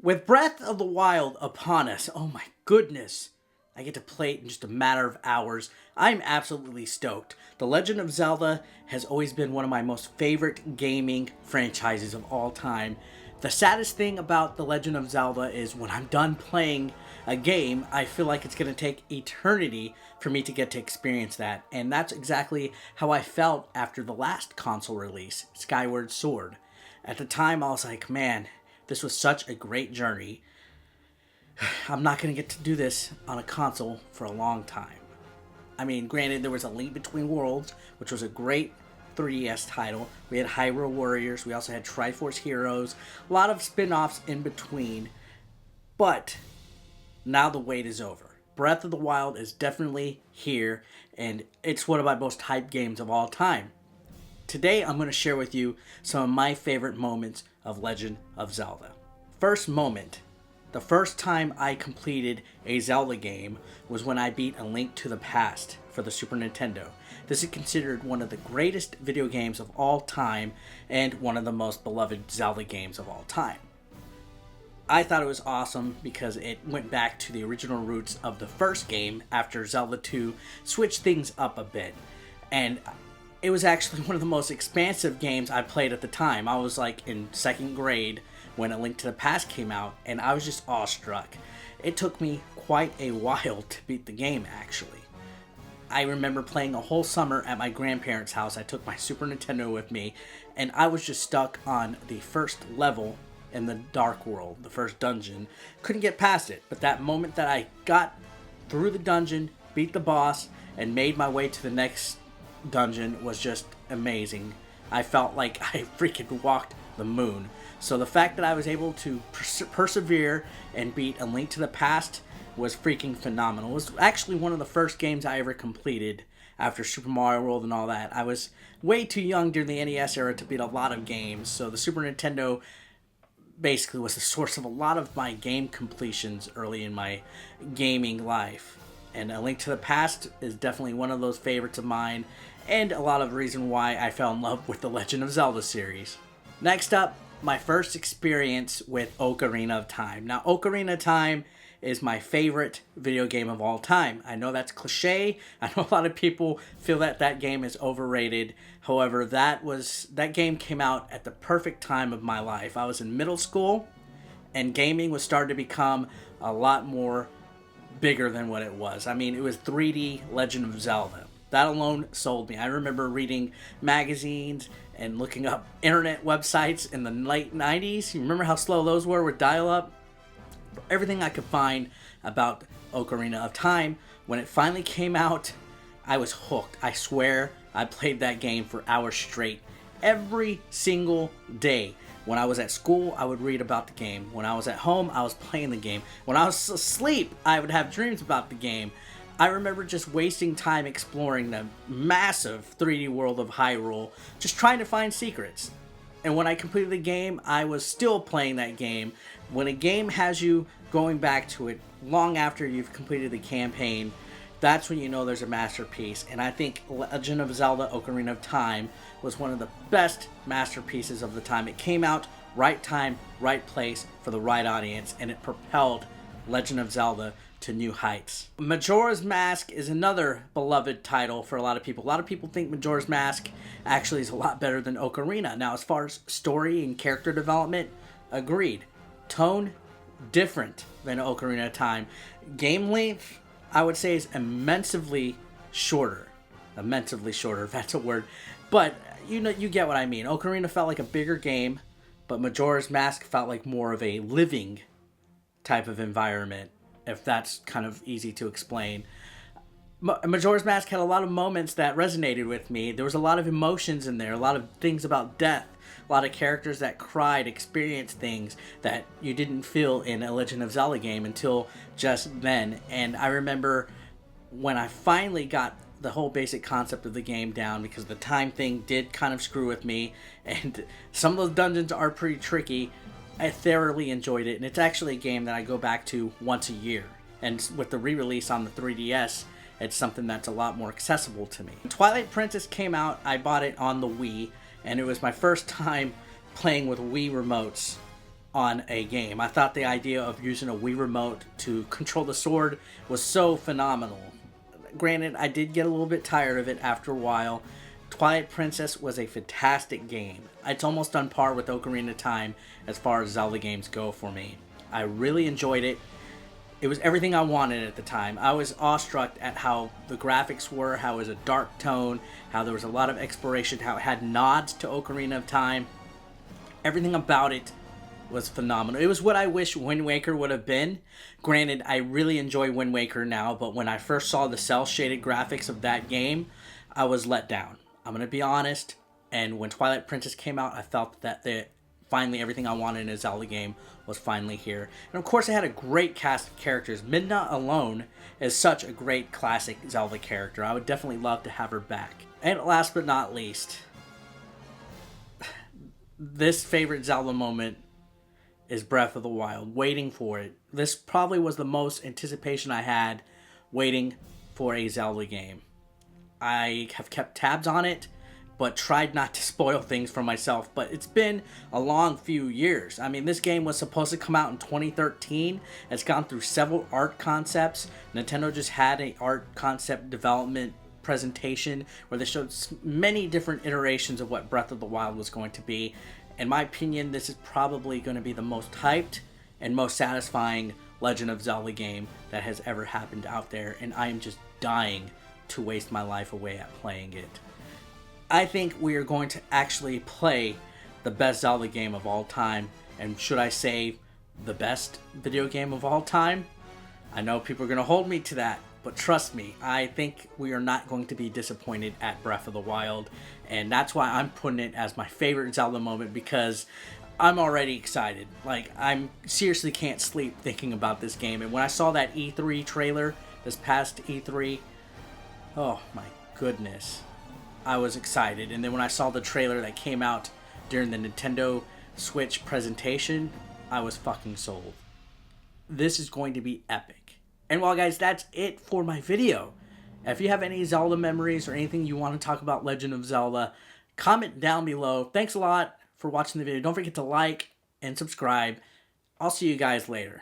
With Breath of the Wild upon us, oh my goodness, I get to play it in just a matter of hours. I'm absolutely stoked. The Legend of Zelda has always been one of my most favorite gaming franchises of all time. The saddest thing about The Legend of Zelda is when I'm done playing a game, I feel like it's going to take eternity for me to get to experience that. And that's exactly how I felt after the last console release, Skyward Sword. At the time, I was like, man, this was such a great journey. I'm not going to get to do this on a console for a long time. I mean, granted, there was a Link Between Worlds, which was a great 3DS title. We had Hyrule Warriors. We also had Triforce Heroes. A lot of spin-offs in between. But now the wait is over. Breath of the Wild is definitely here, and it's one of my most hyped games of all time. Today, I'm going to share with you some of my favorite moments of Legend of Zelda. First moment. The first time I completed a Zelda game was when I beat A Link to the Past for the Super Nintendo. This is considered one of the greatest video games of all time and one of the most beloved Zelda games of all time. I thought it was awesome because it went back to the original roots of the first game after Zelda 2 switched things up a bit. And it was actually one of the most expansive games I played at the time. I was like in second grade when A Link to the Past came out, and I was just awestruck. It took me quite a while to beat the game, actually. I remember playing a whole summer at my grandparents' house. I took my Super Nintendo with me, and I was just stuck on the first level in the Dark World, the first dungeon. Couldn't get past it, but that moment that I got through the dungeon, beat the boss, and made my way to the next dungeon was just amazing. I felt like I freaking walked the moon. So the fact that I was able to persevere and beat A Link to the Past was freaking phenomenal. It was actually one of the first games I ever completed after Super Mario World and all that. I was way too young during the NES era to beat a lot of games, so the Super Nintendo basically was the source of a lot of my game completions early in my gaming life. And A Link to the Past is definitely one of those favorites of mine, and a lot of the reason why I fell in love with the Legend of Zelda series. Next up, my first experience with Ocarina of Time. Now, Ocarina of Time is my favorite video game of all time. I know that's cliche. I know a lot of people feel that that game is overrated. However, that game came out at the perfect time of my life. I was in middle school, and gaming was starting to become a lot more bigger than what it was. I mean, it was 3D Legend of Zelda. That alone sold me. I remember reading magazines and looking up internet websites in the late 90s. You remember how slow those were with dial-up? Everything I could find about Ocarina of Time. When it finally came out, I was hooked. I swear I played that game for hours straight. Every single day. When I was at school, I would read about the game. When I was at home, I was playing the game. When I was asleep, I would have dreams about the game. I remember just wasting time exploring the massive 3D world of Hyrule, just trying to find secrets. And when I completed the game, I was still playing that game. When a game has you going back to it long after you've completed the campaign, that's when you know there's a masterpiece. And I think Legend of Zelda Ocarina of Time was one of the best masterpieces of the time. It came out right time, right place for the right audience, and it propelled Legend of Zelda to new heights. Majora's Mask is another beloved title for a lot of people. A lot of people think Majora's Mask actually is a lot better than Ocarina. Now, as far as story and character development, agreed. Tone, different than Ocarina of Time. Game length, I would say, is immensely shorter. Immensely shorter, if that's a word. But you know, you get what I mean. Ocarina felt like a bigger game, but Majora's Mask felt like more of a living type of environment, if that's kind of easy to explain. Majora's Mask had a lot of moments that resonated with me. There was a lot of emotions in there, a lot of things about death, a lot of characters that cried, experienced things that you didn't feel in a Legend of Zelda game until just then. And I remember when I finally got the whole basic concept of the game down, because the time thing did kind of screw with me, and some of those dungeons are pretty tricky. I thoroughly enjoyed it, and it's actually a game that I go back to once a year. And with the re-release on the 3DS, it's something that's a lot more accessible to me. When Twilight Princess came out, I bought it on the Wii, and it was my first time playing with Wii remotes. on a game. I thought the idea of using a Wii remote to control the sword was so phenomenal. Granted, I did get a little bit tired of it after a while. Twilight Princess was a fantastic game. It's almost on par with Ocarina of Time as far as Zelda games go for me. I really enjoyed it. It was everything I wanted at the time. I was awestruck at how the graphics were, how it was a dark tone, how there was a lot of exploration, how it had nods to Ocarina of Time. Everything about it was phenomenal. It was what I wish Wind Waker would have been. Granted, I really enjoy Wind Waker now, but when I first saw the cel-shaded graphics of that game, I was let down. I'm going to be honest, and when Twilight Princess came out, I felt that finally everything I wanted in a Zelda game was finally here. And of course, it had a great cast of characters. Midna alone is such a great classic Zelda character. I would definitely love to have her back. And last but not least, this favorite Zelda moment is Breath of the Wild. Waiting for it. This probably was the most anticipation I had waiting for a Zelda game. I have kept tabs on it, but tried not to spoil things for myself. But it's been a long few years. I mean, this game was supposed to come out in 2013. It's gone through several art concepts. Nintendo just had an art concept development presentation where they showed many different iterations of what Breath of the Wild was going to be. In my opinion, this is probably going to be the most hyped and most satisfying Legend of Zelda game that has ever happened out there, and I am just dying to waste my life away at playing it. I think we are going to actually play the best Zelda game of all time, and should I say the best video game of all time? I know people are going to hold me to that, but trust me, I think we are not going to be disappointed at Breath of the Wild, and that's why I'm putting it as my favorite Zelda moment, because I'm already excited. Like, I'm seriously can't sleep thinking about this game, and when I saw that E3 trailer, this past E3, oh my goodness, I was excited. And then when I saw the trailer that came out during the Nintendo Switch presentation, I was fucking sold. This is going to be epic. And well, guys, that's it for my video. If you have any Zelda memories or anything you want to talk about Legend of Zelda, comment down below. Thanks a lot for watching the video. Don't forget to like and subscribe. I'll see you guys later.